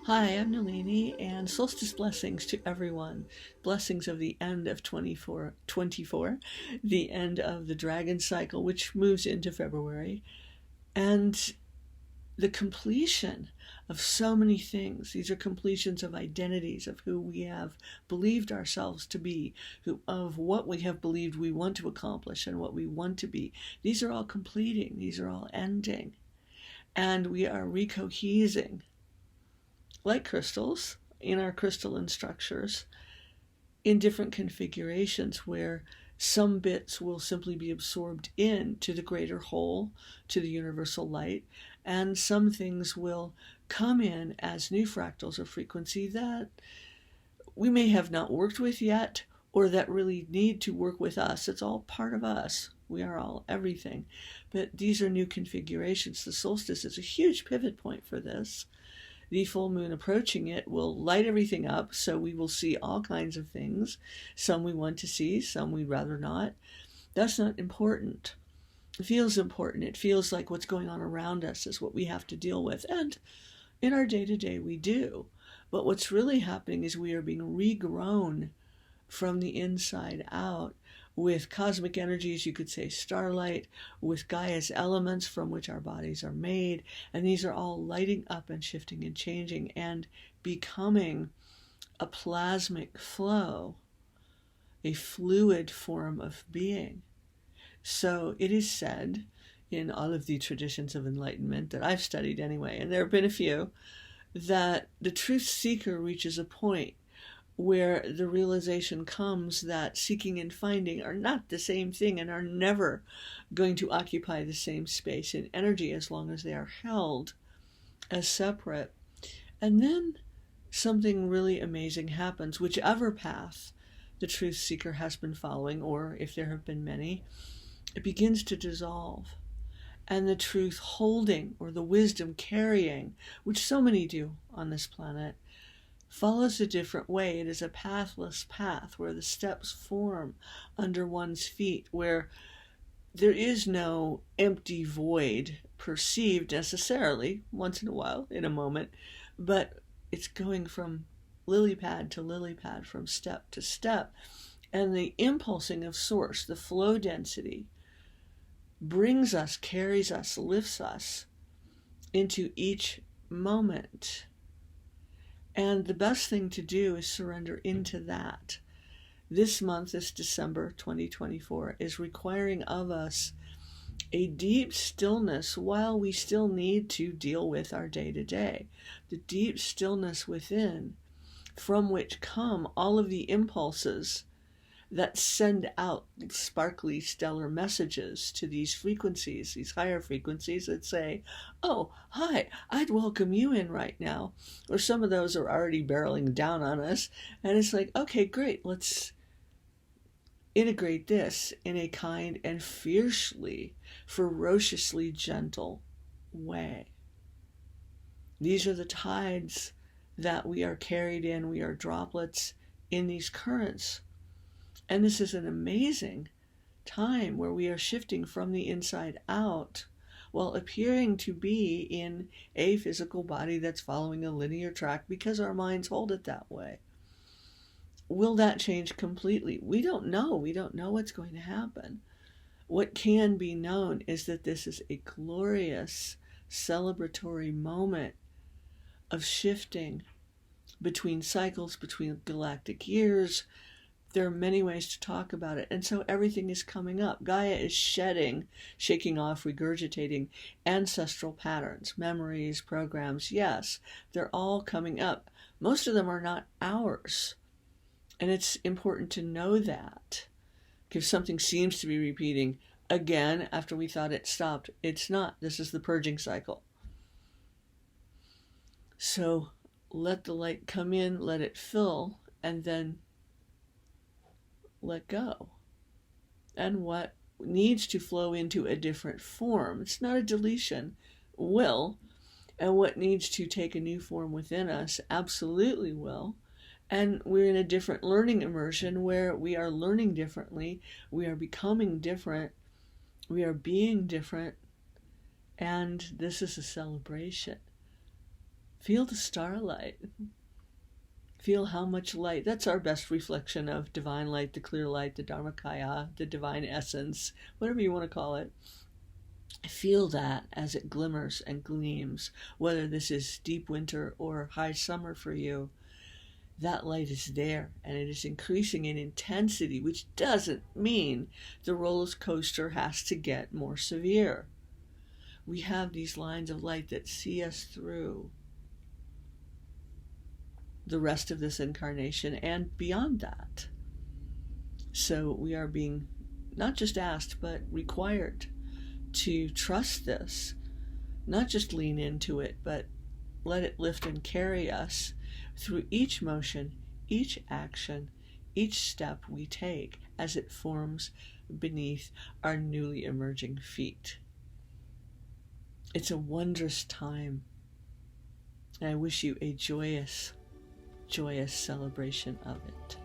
Hi, I'm Nalini, and solstice blessings to everyone. Blessings of the end of 24, the end of the dragon cycle, which moves into February, and the completion of so many things. These are completions of identities, of who we have believed ourselves to be, of what we have believed we want to accomplish and what we want to be. These are all completing, these are all ending, and we are recohesing like crystals in our crystalline structures in different configurations where some bits will simply be absorbed into the greater whole, to the universal light, and some things will come in as new fractals of frequency that we may have not worked with yet, or that really need to work with us. It's all part of us. We are all everything. But these are new configurations. The solstice is a huge pivot point for this. The full moon approaching it will light everything up, so we will see all kinds of things. Some we want to see, some we'd rather not. That's not important. It feels important. It feels like what's going on around us is what we have to deal with. And in our day-to-day we do. But what's really happening is we are being regrown from the inside out with cosmic energies, you could say starlight, with Gaia's elements from which our bodies are made, and these are all lighting up and shifting and changing and becoming a plasmic flow, a fluid form of being. So it is said in all of the traditions of enlightenment that I've studied anyway, and there have been a few, that the truth seeker reaches a point where the realization comes that seeking and finding are not the same thing and are never going to occupy the same space in energy as long as they are held as separate. And then something really amazing happens, whichever path the truth seeker has been following, or if there have been many, it begins to dissolve. And the truth holding, or the wisdom carrying, which so many do on this planet, follows a different way. It is a pathless path where the steps form under one's feet, where there is no empty void perceived necessarily, once in a while, in a moment, but it's going from lily pad to lily pad, from step to step. And the impulsing of source, the flow density, brings us, carries us, lifts us into each moment. And the best thing to do is surrender into that. This month, this December 2024, is requiring of us a deep stillness while we still need to deal with our day-to-day. The deep stillness within, from which come all of the impulses that send out sparkly stellar messages to these frequencies, these higher frequencies that say, oh, hi, I'd welcome you in right now. Or some of those are already barreling down on us. And it's like, okay, great, let's integrate this in a kind and fiercely, ferociously gentle way. These are the tides that we are carried in. We are droplets in these currents. And this is an amazing time where we are shifting from the inside out while appearing to be in a physical body that's following a linear track because our minds hold it that way. Will that change completely? We don't know. We don't know what's going to happen. What can be known is that this is a glorious celebratory moment of shifting between cycles, between galactic years. There are many ways to talk about it. And so everything is coming up. Gaia is shedding, shaking off, regurgitating ancestral patterns, memories, programs. Yes, they're all coming up. Most of them are not ours. And it's important to know that. If something seems to be repeating again after we thought it stopped, it's not. This is the purging cycle. So let the light come in, let it fill, and then let go. And what needs to flow into a different form, it's not a deletion, will. And what needs to take a new form within us absolutely will. And we're in a different learning immersion where we are learning differently, we are becoming different, we are being different, and this is a celebration. Feel the starlight. Feel how much light. That's our best reflection of divine light, the clear light, the Dharmakaya, the divine essence, whatever you want to call it. Feel that as it glimmers and gleams, whether this is deep winter or high summer for you. That light is there, and it is increasing in intensity, which doesn't mean the roller coaster has to get more severe. We have these lines of light that see us through the rest of this incarnation and beyond that. So we are being not just asked, but required to trust this, not just lean into it, but let it lift and carry us through each motion, each action, each step we take as it forms beneath our newly emerging feet. It's a wondrous time, and I wish you a joyous celebration of it.